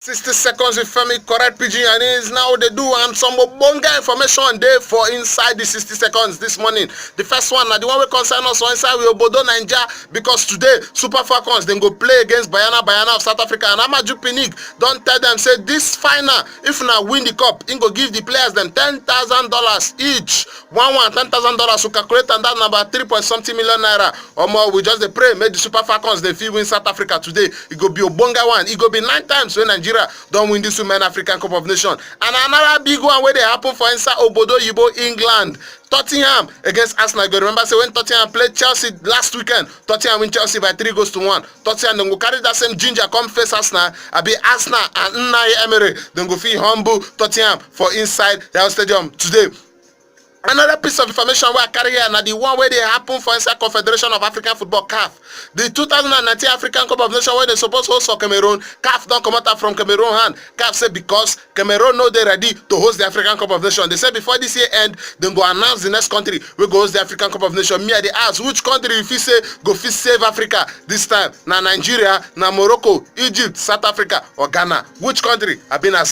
60 seconds with Femi, correct pidgin, and it's now they do and some bonga information there for inside the 60 seconds this morning. The first one, the one we concern us on inside with Obodo Naija, because today Super Falcons then go play against Bayana of South Africa, and Amaju Pinnick don't tell them say this final, if na win the cup, he go give the players them $10,000 each, $10,000 to calculate, and that number 3.something million naira. Or more, we just they pray make the Super Falcons they feel win South Africa today. It go be a bonga one. It go be 9 times when Nigeria don't win this Women African Cup of Nations. And another big one where they happen for inside Obodo Yibo, England. Tottenham against Arsenal. You remember say when Tottenham played Chelsea last weekend, Tottenham win Chelsea by 3-1. Tottenham then go carry that same ginger come face Arsenal. I be Arsenal and Unai Emery then go feel humble Tottenham for inside the stadium today. Another piece of information we are carrying here, now the one where they happen for inside Confederation of African Football, CAF. The 2019 African Cup of Nations where they supposed to host for Cameroon, CAF don't come out from Cameroon hand. CAF said because Cameroon know they're ready to host the African Cup of Nations. They said before this year end, then go announce the next country we go host the African Cup of Nations. Me, they ask which country if you say go fit save Africa this time. Now Nigeria, now Morocco, Egypt, South Africa, or Ghana. Which country? I've been asked.